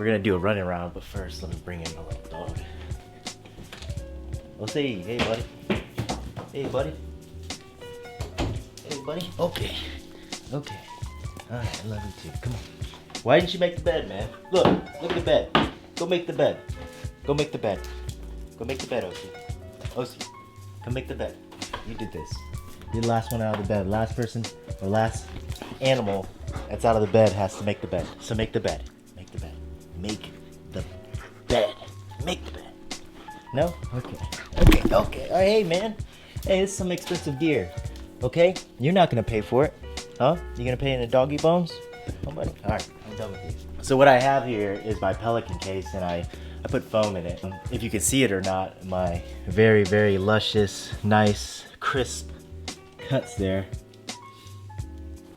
We're gonna do a running around, but first let me bring in my little dog. We'll say, hey buddy. Hey buddy. Hey buddy. Okay. Okay. Alright, I love you too. Come on. Why didn't you make the bed, man? Look at the bed. Go make the bed. Go make the bed. Go make the bed, Osi. Osi, come make the bed. You did this. You're the last one out of the bed. Last person or last animal that's out of the bed has to make the bed. So make the bed. Make the bed. Make the bed. Make the bed. No? Okay. Okay, okay. Oh, hey, man. Hey, this is some expensive gear. Okay? You're not gonna pay for it. Huh? You gonna pay in the doggy bones? Oh, buddy. Alright, I'm done with you. So what I have here is my Pelican case, and I put foam in it. If you can see it or not, my very, very luscious, nice, crisp cuts there.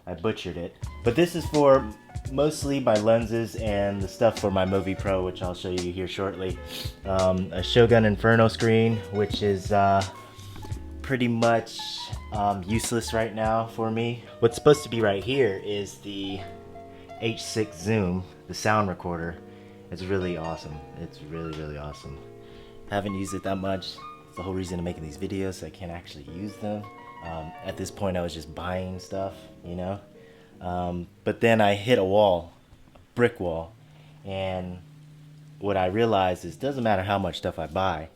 I butchered it. But this is for mostly my lenses and the stuff for my Movi Pro, which I'll show you here shortly. A Shogun Inferno screen, which is pretty much useless right now for me. What's supposed to be right here is the H6 Zoom, the sound recorder. It's really awesome. It's really, really awesome. Haven't used it that much. It's the whole reason I'm making these videos, so I can't actually use them. At this point I was just buying stuff, you know. But then I hit a wall, a brick wall, and what I realized is it doesn't matter how much stuff I buy,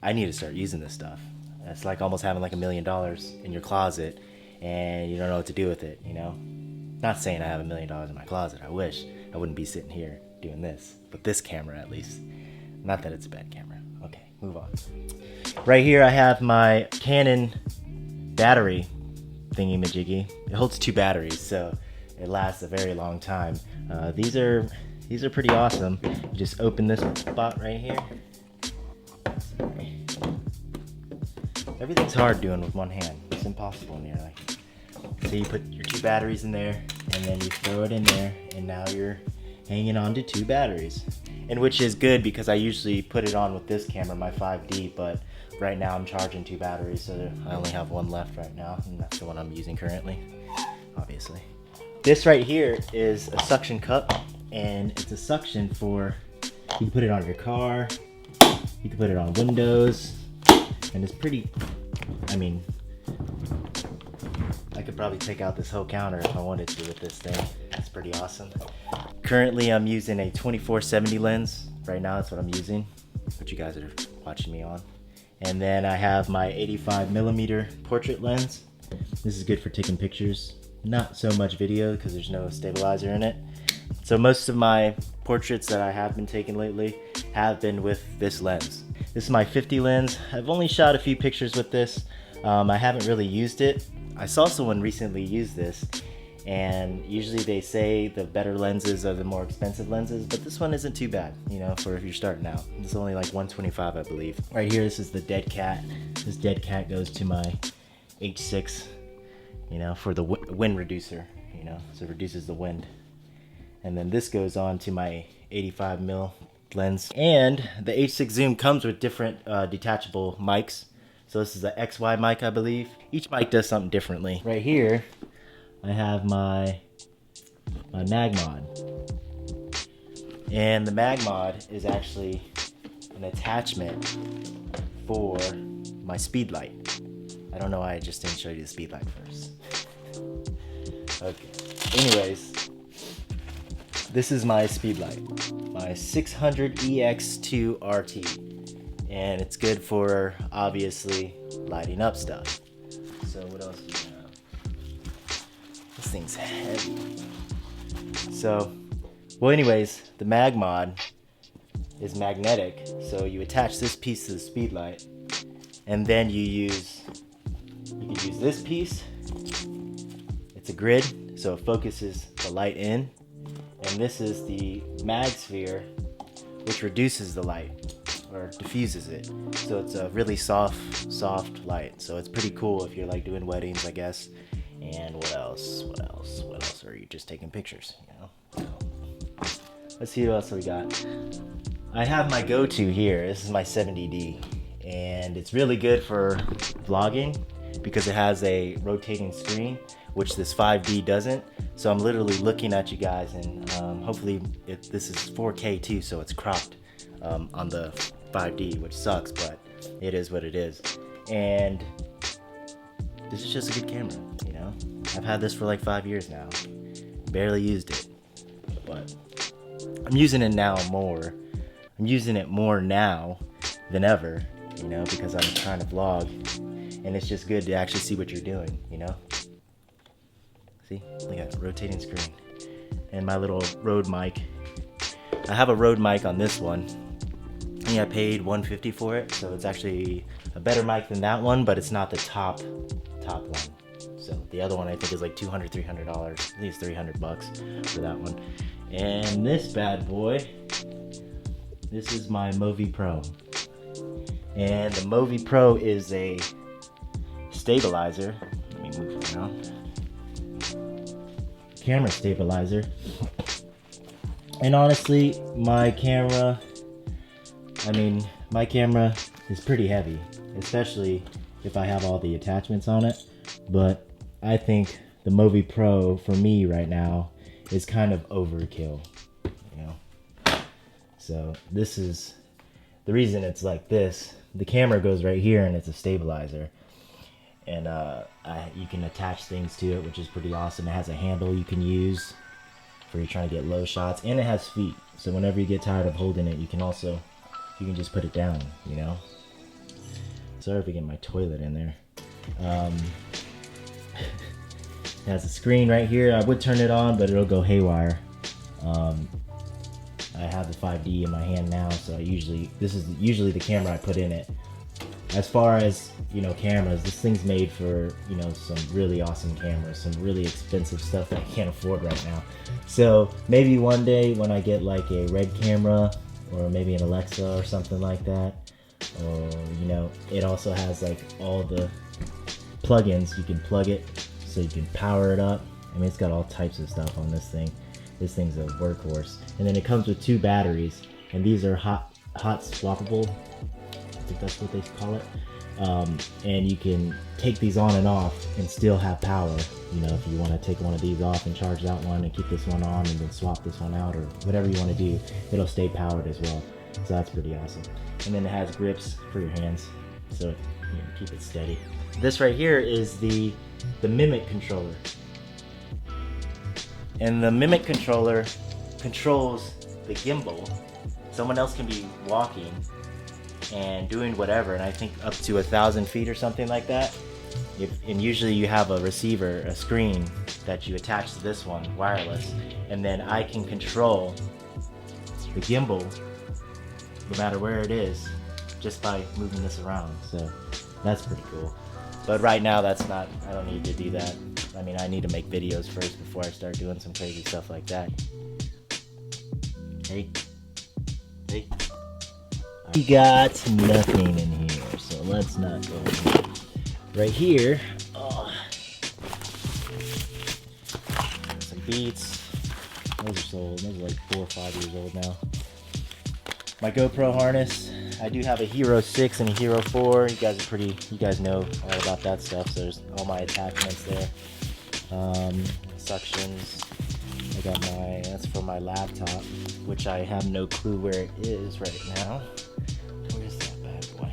I need to start using this stuff. It's like almost having like $1 million in your closet and you don't know what to do with it, you know. Not saying I have $1 million in my closet. I wish I wouldn't be sitting here doing this, but this camera at least. Not that it's a bad camera. Okay, move on. Right here I have my Canon battery thingy-majiggy. It holds 2 batteries, so it lasts a very long time. These are pretty awesome. You just open this spot right here. Sorry. Everything's hard doing with one hand. It's impossible in here. So you put your 2 batteries in there, and then you throw it in there, and now you're hanging on to 2 batteries. And which is good because I usually put it on with this camera, my 5D, but right now I'm charging 2 batteries, so I only have 1 left right now, and that's the one I'm using currently, obviously. This right here is a suction cup, and it's a suction for, you can put it on your car, you can put it on windows, and it's pretty, I mean, I could probably take out this whole counter if I wanted to with this thing. It's pretty awesome. Currently I'm using a 24-70 lens. Right now that's what I'm using, which you guys are watching me on. And then I have my 85mm portrait lens. This is good for taking pictures. Not so much video because there's no stabilizer in it. So most of my portraits that I have been taking lately have been with this lens. This is my 50 lens. I've only shot a few pictures with this. I haven't really used it. I saw someone recently use this, and usually they say the better lenses are the more expensive lenses, but this one isn't too bad, you know, for if you're starting out. It's only like $125, I believe. Right here, this is the dead cat. This dead cat goes to my H6, you know, for the wind reducer, you know, so it reduces the wind. And then this goes on to my 85mm lens. And the H6 Zoom comes with different detachable mics. So this is the XY mic, I believe. Each mic does something differently. Right here, I have my mag mod. And the mag mod is actually an attachment for my speed light. I don't know why I just didn't show you the speed light first. Okay, anyways, this is my speed light, my 600EX2 RT. And it's good for, obviously, lighting up stuff. So what else do we have? This thing's heavy. So, well anyways, the mag mod is magnetic. So you attach this piece to the speed light, and then you can use this piece. It's a grid, so it focuses the light in. And this is the mag sphere, which reduces the light, or diffuses it. So it's a really soft light. So it's pretty cool if you're like doing weddings, I guess. And what else? Or you just taking pictures, you know? Let's see what else we got. I have my go-to here. This is my 70D. And it's really good for vlogging because it has a rotating screen, which this 5D doesn't. So I'm literally looking at you guys, and hopefully this is 4K too, so it's cropped on the 5D, which sucks, but it is what it is. And this is just a good camera, you know? I've had this for like 5 years now. Barely used it, but I'm using it now more. I'm using it more now than ever, you know, because I'm trying to vlog, and it's just good to actually see what you're doing, you know? See, look at that rotating screen. And my little Rode mic. I have a Rode mic on this one. I think I paid $150 for it, so it's actually a better mic than that one, but it's not the top one. So the other one I think is like $200, $300. I think it's $300 for that one. And this bad boy, this is my Movi Pro. And the Movi Pro is a stabilizer. Let me move it around. Camera stabilizer. And honestly, my camera is pretty heavy, especially if I have all the attachments on it. But I think the Movi Pro for me right now is kind of overkill, you know. So this is the reason it's like this. The camera goes right here and it's a stabilizer, and you can attach things to it, which is pretty awesome. It has a handle you can use for you're trying to get low shots, and it has feet, so whenever you get tired of holding it, you can just put it down, you know. Sorry if I get my toilet in there. It has a screen right here. I would turn it on, but it'll go haywire. I have the 5D in my hand now, so this is usually the camera I put in it. As far as, you know, cameras, this thing's made for, you know, some really awesome cameras, some really expensive stuff that I can't afford right now. So maybe one day when I get like a Red camera, or maybe an Alexa or something like that, or, you know, it also has like all the plugins. You can plug it so you can power it up. I mean, it's got all types of stuff on this thing. This thing's a workhorse. And then it comes with 2 batteries, and these are hot swappable. I think that's what they call it. And you can take these on and off and still have power. You know, if you want to take one of these off and charge that one and keep this one on and then swap this one out, or whatever you want to do, it'll stay powered as well. So that's pretty awesome. And then it has grips for your hands, so you know, keep it steady. This right here is the Mimic controller. And the Mimic controller controls the gimbal. Someone else can be walking and doing whatever, and I think up to 1,000 feet or something like that. And usually you have a receiver, a screen that you attach to this one, wireless, and then I can control the gimbal no matter where it is just by moving this around. So that's pretty cool. But right now I don't need to do that. I mean, I need to make videos first before I start doing some crazy stuff like that. Hey. We got nothing in here, so let's not go in here. Right here, some beats. Those are so old. Those are like 4 or 5 years old now. My GoPro harness. I do have a Hero 6 and a Hero 4. You guys know all about that stuff. So there's all my attachments there. Suctions. I got that's for my laptop, which I have no clue where it is right now. Where's that bad boy?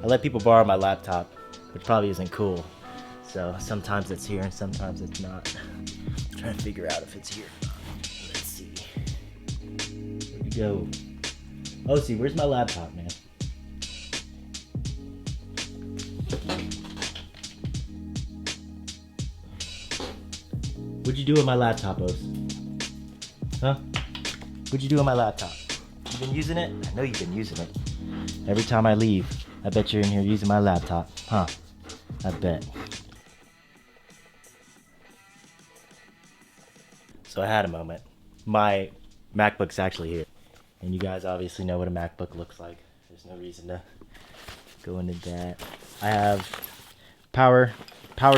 I let people borrow my laptop, which probably isn't cool. So sometimes it's here and sometimes it's not. I'm trying to figure out if it's here or not. Let's see. Where'd you go? Oh, see, where's my laptop, man? What'd you do with my laptop, Os? Huh? What'd you do with my laptop? You been using it? I know you've been using it. Every time I leave, I bet you're in here using my laptop. Huh? I bet. So I had a moment. My MacBook's actually here. And you guys obviously know what a MacBook looks like. There's no reason to go into that. I have power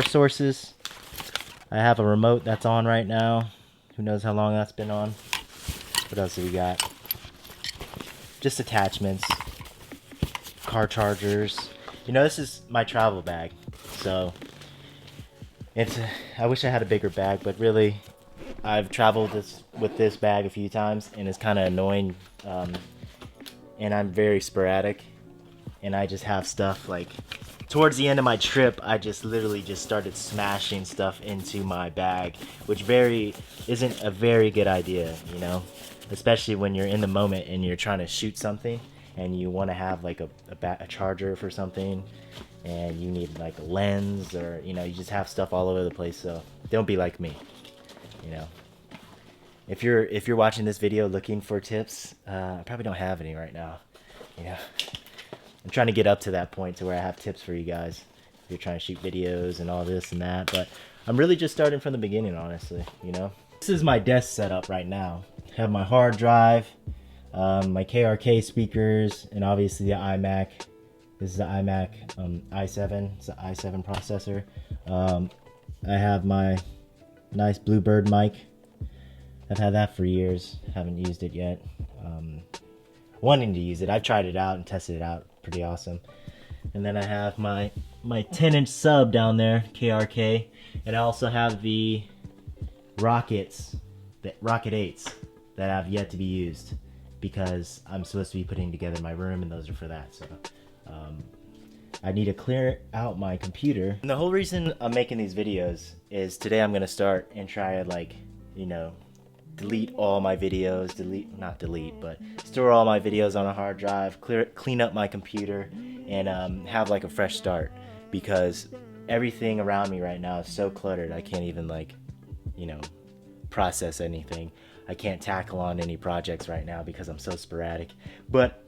sources. I have a remote that's on right now. Who knows how long that's been on. What else do we got? Just attachments. Car chargers. You know, this is my travel bag. So I wish I had a bigger bag, but really, I've traveled with this bag a few times, and it's kind of annoying. And I'm very sporadic, and I just have stuff like towards the end of my trip, I just literally just started smashing stuff into my bag, which isn't a very good idea, you know, especially when you're in the moment and you're trying to shoot something and you want to have like a charger for something, and you need like a lens, or you know, you just have stuff all over the place. So don't be like me, you know. If you're watching this video looking for tips, I probably don't have any right now, you know. I'm trying to get up to that point to where I have tips for you guys if you're trying to shoot videos and all this and that, but I'm really just starting from the beginning, honestly, you know. This is my desk setup right now. I have my hard drive, my KRK speakers, and obviously the iMac. This is the iMac i7. It's the i7 processor. I have my nice Bluebird mic. I've had that for years. Haven't used it yet. Wanting to use it. I've tried it out and tested it out. Pretty awesome. And then I have my 10-inch sub down there, KRK, and I also have the Rocket 8s that have yet to be used because I'm supposed to be putting together my room, and those are for that. So I need to clear out my computer. And the whole reason I'm making these videos is today I'm gonna start and try to, like, you know, delete all my videos, but store all my videos on a hard drive, clean up my computer, and have like a fresh start, because everything around me right now is so cluttered. I can't even, like, you know, process anything. I can't tackle on any projects right now because I'm so sporadic. But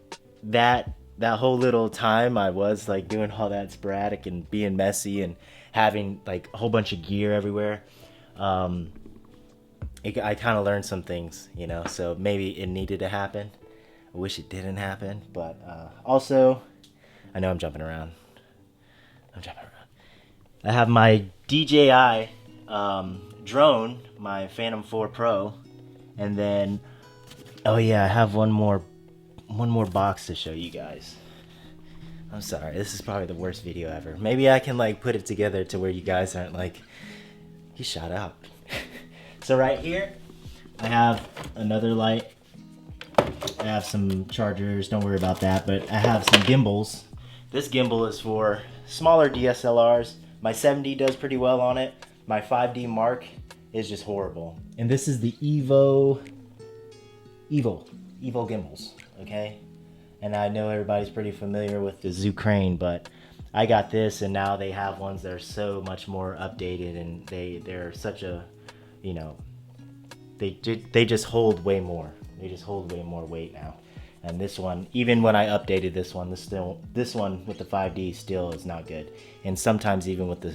that whole little time I was like doing all that sporadic and being messy and having like a whole bunch of gear everywhere, I kind of learned some things, you know, so maybe it needed to happen. I wish it didn't happen, but also, I know I'm jumping around. I have my DJI drone, my Phantom 4 Pro, and then, oh yeah, I have one more box to show you guys. I'm sorry, this is probably the worst video ever. Maybe I can like put it together to where you guys aren't like, he shot out. So right here, I have another light. I have some chargers, don't worry about that, but I have some gimbals. This gimbal is for smaller DSLRs. My 7D does pretty well on it. My 5D Mark is just horrible. And this is the Evo gimbals, okay? And I know everybody's pretty familiar with the Zucrane, but I got this, and now they have ones that are so much more updated, and they're such a, you know, they just hold way more. They just hold way more weight now. And this one, even when I updated this one, this one with the 5D still is not good. And sometimes even with the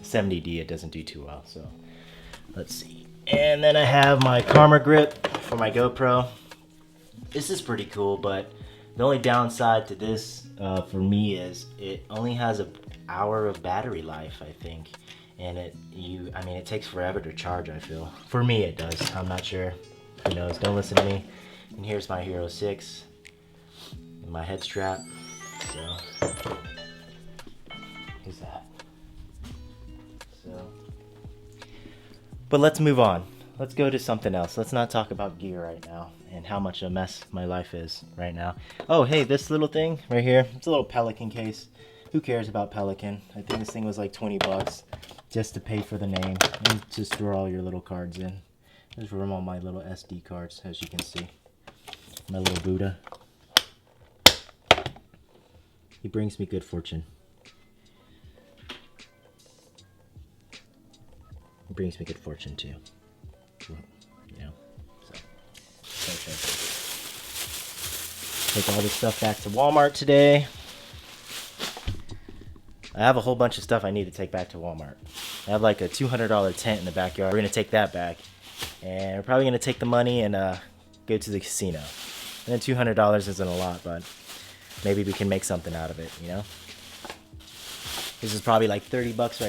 70D, it doesn't do too well. So let's see. And then I have my Karma grip for my GoPro. This is pretty cool, but the only downside to this for me is it only has an hour of battery life, I think. And I mean, it takes forever to charge, I feel. For me, it does. I'm not sure. Who knows? Don't listen to me. And here's my Hero 6 and my head strap. So, who's that? So, but let's move on. Let's go to something else. Let's not talk about gear right now and how much a mess my life is right now. Oh, hey, this little thing right here. It's a little Pelican case. Who cares about Pelican? I think this thing was like 20 bucks just to pay for the name and to store all your little cards in. There's room on my little SD cards, as you can see. My little Buddha. He brings me good fortune. He brings me good fortune too. You know, so. Take all this stuff back to Walmart today. I have a whole bunch of stuff I need to take back to Walmart. I have like a $200 tent in the backyard. We're gonna take that back. And we're probably gonna take the money and go to the casino. And then $200 isn't a lot, but maybe we can make something out of it, you know? This is probably like 30 bucks right